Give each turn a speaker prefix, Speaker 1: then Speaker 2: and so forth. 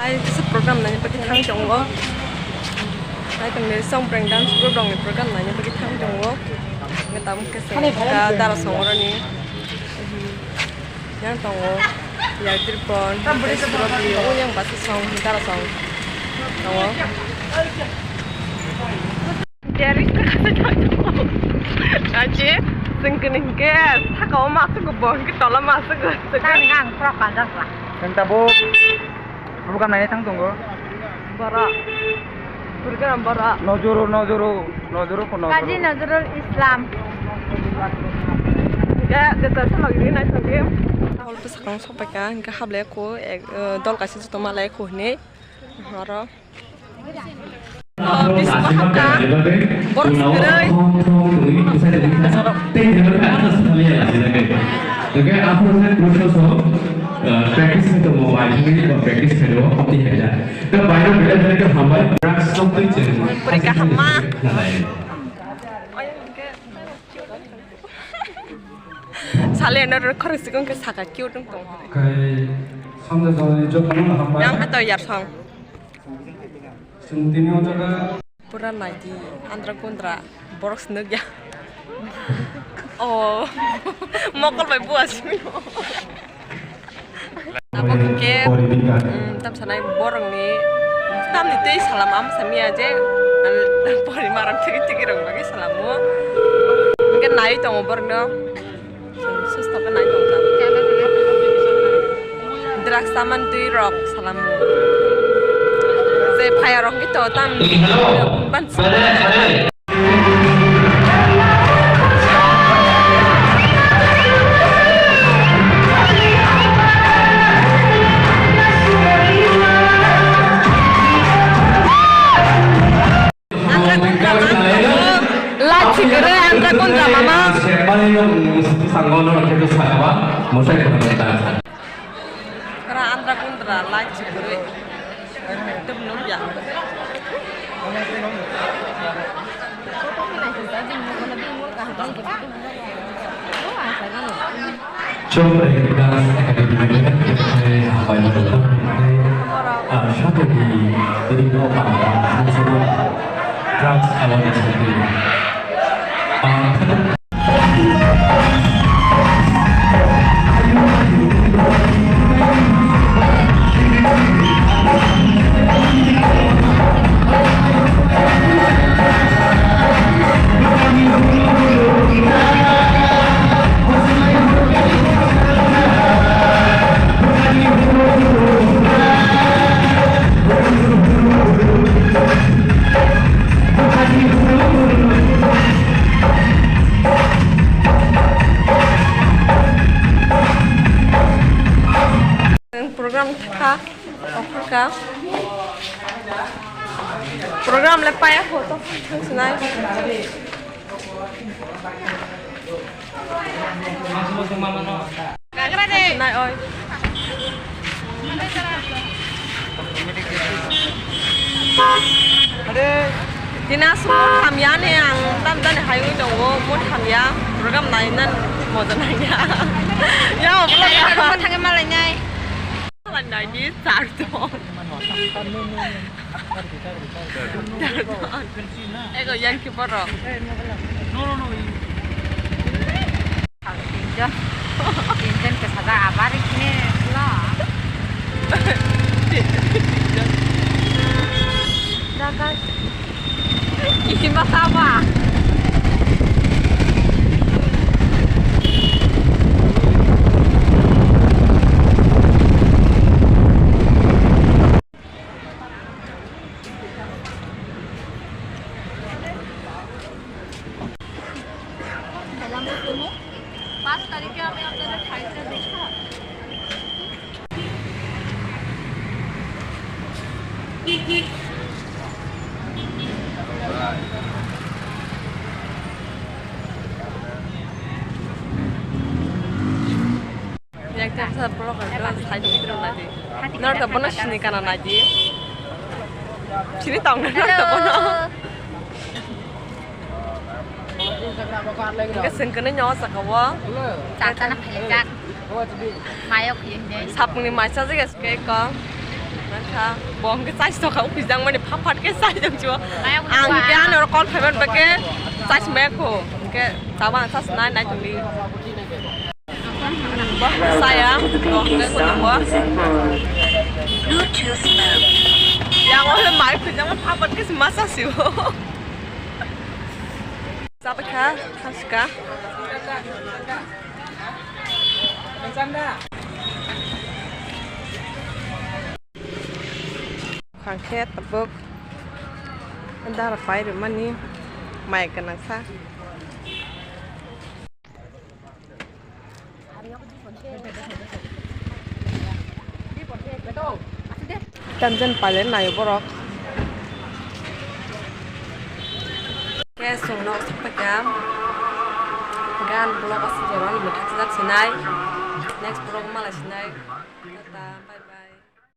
Speaker 1: Ai cái program này bagi thang trong go. Ai tầng này xong brand dance program này program này bagi thang trong go. Người ta muốn cái gì? Darah xong rồi nè. Yang tong go. Ya tripon. Program yang pasti xong darah xong. Tong go. Dari sekarang aja. Sengkening ke, tak kau masuk ke bawah, kita lah masuk ke.
Speaker 2: Sekarang kan program dah lah.
Speaker 3: Tentang bu, program ini tang tunggu.
Speaker 1: Bara, program bara.
Speaker 3: Nojuru kono.
Speaker 2: Kaji Nazrul Islam.
Speaker 1: Ya, kita lagi ni naik lagi. Kalau tu sekarang sampai kan, kita habis aku, dol kasih tu malah aku ni, hara. Bis makan, boros berai.
Speaker 4: Practice में तो मोबाइल में प्रैक्टिस करो अपनी है जा तो बाइनो बेटा बेटा के हमारे प्रैक्टिस सब कुछ
Speaker 1: Mereka hama. Saleh nak rekor sekarang ke sakit kiu dong tong.
Speaker 5: cái xong rồi cho nó là hamba
Speaker 1: Yang atau yar song.
Speaker 5: sentini jaga
Speaker 1: Pura lagi andra kundra boros nuk ya. Oh, mau kalau bayi buas ni. Apa ke? Tam sana borong ni. Tam ni tu salam am sami aja. Pori maram tiki rong lagi salamu. Mungkin naik tong borong no. Sus tapi naik tong tam. Drak saman tu rok salamu. Saya payah rong itu tam. Ban. Andra kontra mama.
Speaker 4: Siapa yang sanggono itu siapa? Masa kita
Speaker 1: Karena andra kontra lagi beri. Itu belum ya.
Speaker 4: Coba kita akademi apa yang kita strategi dari dua orang semua drugs awareness itu.
Speaker 1: Program kita, offer ka. Program lepas ya foto, senai. Senai oi. Dinas hamya ni yang tam dan hayu jongo mut hamya program nainan mau nanya. Ya, belum ya.
Speaker 2: Kau tanya malah nyai.
Speaker 1: Lần này đi xả rồi. Em có dân kia bao rồi.
Speaker 2: Tinja. Tinja ke sada abar ini lah. Dapat. Ini apa?
Speaker 1: पास तरीके हमें अंदर साइड से देखा yang kita perlu kan saja itu lagi. Nor tak pernah sini kanan lagi. Sini tahu nor tak pernah. Cái sừng cái nó nhỏ sạc quá.
Speaker 2: Chặt nó phải chặt. Mai ok vậy.
Speaker 1: Sập này mai sao cái con. Nanti bong cái size đó không bisa mana papat cái size yang cuma angkian orang kon payment pakai size meko cái tawang size naik tu ni bah sayang doh cáiคนหัวyang oleh mai pun jangan papat cái semasa sih siapa kah haska khoảng khét tập bước anh ta là phải được money mày cần làm sao chân chân phải lên này bro cái sùng nó sắp phải cám gan blog asal jalan lebih tak sedap senai next blog malah senai